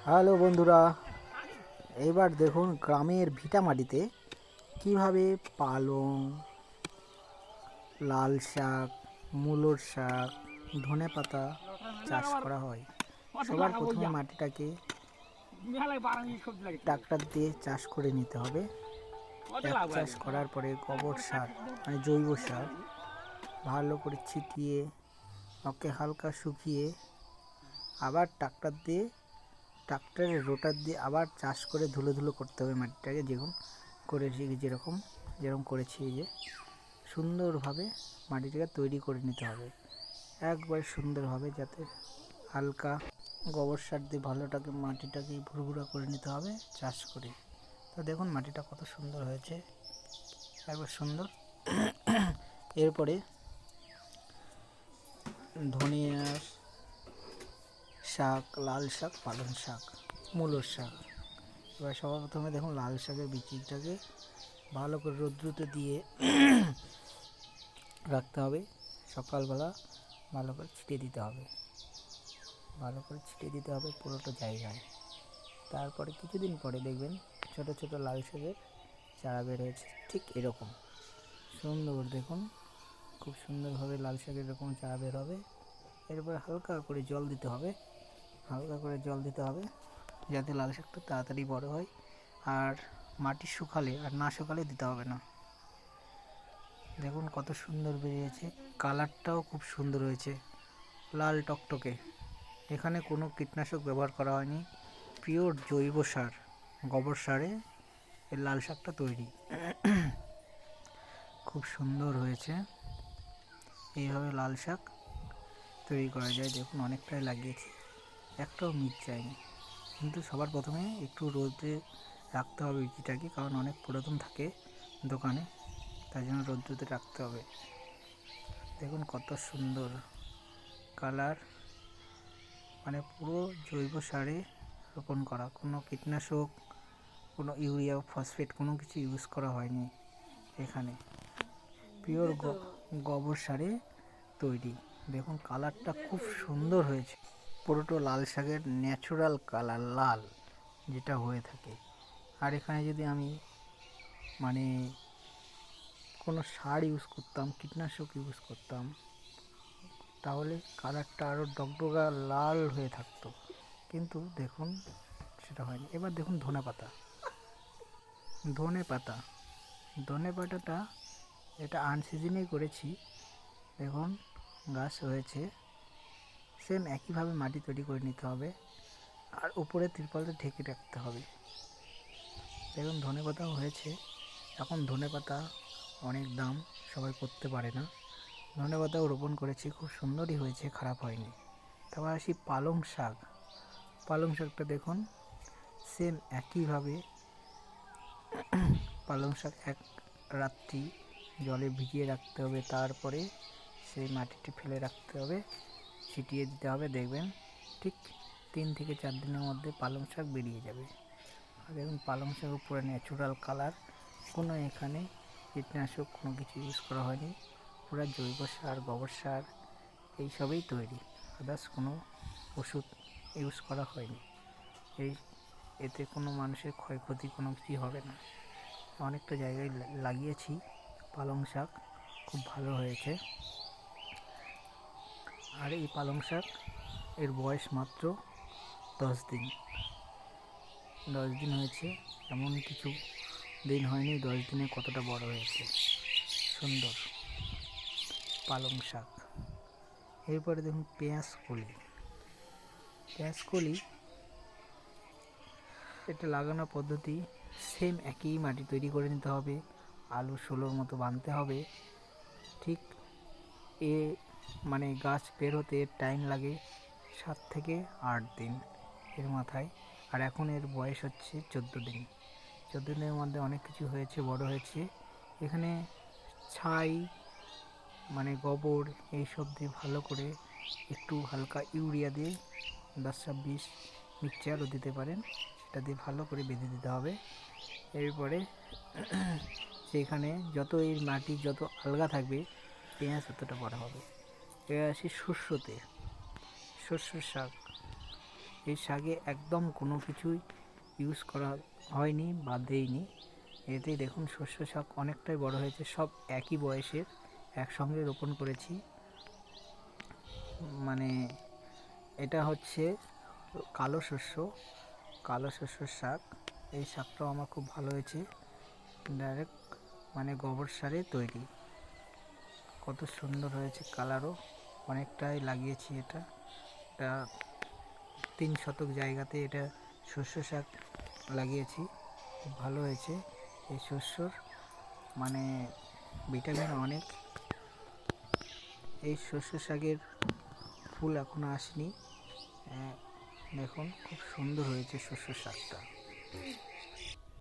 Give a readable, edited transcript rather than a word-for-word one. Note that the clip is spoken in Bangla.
হ্যালো বন্ধুরা, এবার দেখুন গ্রামের ভিটা মাটিতে কিভাবে পালং, লাল শাক, মূলোর শাক, ধনেপাতা চাষ করা হয়। সবার প্রথমে মাটিটাকে ট্রাক্টর দিয়ে চাষ করে নিতে হবে। এক চাষ করার পরে গোবর সার মানে জৈব সার ভালো করে ছিটিয়ে ওকে হালকা শুকিয়ে আবার ট্রাক্টরের রোটার দিয়ে আবার চাষ করে ধুলো ধুলো করতে হবে মাটিটাকে, যেরকম করেছি। এই যে সুন্দরভাবে মাটিটাকে তৈরি করে নিতে হবে একবার সুন্দরভাবে, যাতে হালকা গোবর সার দিয়ে মাটিটাকে ভুরভুরা করে নিতে হবে চাষ করে। তো দেখুন মাটিটা কত সুন্দর হয়েছে, একবার সুন্দর। এরপরে ধনিয়ার শাক, লাল শাক, পালং শাক, মূলোর শাক। এবার সবার প্রথমে দেখুন লাল শাকের বীজটাকে ভালো করে রৌদ্রতে দিয়ে রাখতে হবে। সকালবেলা ভালো করে ছিটিয়ে দিতে হবে পুরোটা জায়গায়। তারপরে কিছুদিন পরে দেখবেন ছোট ছোট লাল শাকের চারা বের হয়েছে, ঠিক এরকম সুন্দর। দেখুন খুব সুন্দরভাবে লাল শাকের এরকম চারা বের হবে। এরপরে হালকা করে জল দিতে হবে যাতে লাল শাকটা তাড়াতাড়ি বড় হয়। আর মাটি শুকালে আর না শুকালে দিতে হবে না। দেখুন কত সুন্দর বেরিয়েছে, কালারটাও খুব সুন্দর হয়েছে, লাল টকটকে। এখানে কোনো কীটনাশক ব্যবহার করা হয়নি, পিওর জৈব সার, গোবর সারে এই লাল শাকটা তৈরি। খুব সুন্দর হয়েছে। এইভাবে লাল শাক তৈরি করা যায়। দেখুন অনেকটাই লাগিয়েছি, একটাও মিট যায়নি। কিন্তু সবার প্রথমে একটু রোদে রাখতে হবে বীজটাকে, কারণ অনেক পুরাতন থাকে দোকানে, তাই জন্য রোদ্রুতে রাখতে হবে। দেখুন কত সুন্দর কালার, মানে পুরো জৈব সারে রোপণ করা, কোনো কীটনাশক, কোনো ইউরিয়া, ফসফেট কোনো কিছু ইউজ করা হয়নি। এখানে পিওর গোবর সারে তৈরি। দেখুন কালারটা খুব সুন্দর হয়েছে, পুরোটা লাল শাকের ন্যাচারাল কালার, লাল যেটা হয়ে থাকে। আর এখানে যদি আমি মানে কোনো সার ইউজ করতাম, কীটনাশক ইউজ করতাম, তাহলে কালারটা আরও ডগডগা লাল হয়ে থাকতো, কিন্তু দেখুন সেটা হয়নি। এবার দেখুন ধনে পাতাটা এটা আনসিজনেই করেছি। দেখুন গাছ হয়েছে, সেম একইভাবে মাটি তৈরি করে নিতে হবে আর উপরে তিরপলটা ঢেকে রাখতে হবে। দেখুন ধনে পাতাও হয়েছে। এখন ধনে পাতা অনেক দাম, সবাই করতে পারে না। ধনে পাতাও রোপণ করেছি, খুব সুন্দরই হয়েছে, খারাপ হয়নি। তারপর আসি পালং শাকটা দেখুন সেম একইভাবে পালং শাক এক রাত্রি জলে ভিজিয়ে রাখতে হবে, তারপরে সেই মাটিটি ফেলে রাখতে হবে, ছিটিয়ে দিতে হবে। দেখবেন ঠিক 3 থেকে 4 দিনের মধ্যে পালং শাক বেরিয়ে যাবে। আর দেখুন পালং শাক পুরো ন্যাচারাল কালার, কোনো এখানে কীটনাশক কোনো কিছু ইউজ করা হয়নি, পুরো জৈব সার, গোবর সার এইসবই তৈরি, আদার্স কোনো ওষুধ ইউজ করা হয়নি। এতে কোনো মানুষের ক্ষয়ক্ষতি কোনো কিছুই হবে না। অনেকটা জায়গায় লাগিয়েছি পালং শাক, খুব ভালো হয়েছে। আর এই পালং শাক এর বয়স মাত্র 10 দিন হয়েছে, এমন কিছু দিন হয়নি 10 দিনে কতটা বড় হয়েছে, সুন্দর পালং শাক। এরপরে দেখুন পেঁয়াজকলি, এটা লাগানোর পদ্ধতি সেম একই, মাটি তৈরি করে নিতে হবে, আলু ষোলোর মতো বাঁধতে হবে। ঠিক এ মানে গাছ বের হতে টাইম লাগে 7 থেকে 8 দিন এর মাথায়। আর এখন এর বয়স হচ্ছে 14 দিন। 14 দিনের মধ্যে অনেক কিছু হয়েছে, বড় হয়েছে। এখানে ছাই মানে গোবর এইসব দিয়ে ভালো করে একটু হালকা ইউরিয়া দিয়ে 10-20 মিক্সচারও দিতে পারেন, সেটা দিয়ে ভালো করে বেঁধে দিতে হবে। এরপরে সেখানে যত এই মাটি যত আলগা থাকবে পেঁয়াজ ততটা বড় হবে। এবার আসি শস্য শাক। এই শাকে একদম কোনো কিছুই ইউজ করা হয়নি বা দেইনি। এতেই দেখুন শস্য শাক অনেকটাই বড় হয়েছে, সব একই বয়সের, একসঙ্গে রোপণ করেছি। মানে এটা হচ্ছে কালো শস্য, কালো শস্যর শাক। এই শাকটাও আমার খুব ভালো হয়েছে, ডাইরেক্ট মানে গোবর সারে তৈরি। কত সুন্দর হয়েছে, কালারও অনেকটাই লাগিয়েছি। এটা 3 শতক জায়গাতে এটা শস্য শাক লাগিয়েছি, খুব ভালো হয়েছে। এই শস্যর মানে ভিটামিন অনেক। এই শস্য শাকের ফুল এখনো আসেনি, দেখুন খুব সুন্দর হয়েছে শস্য শাকটা।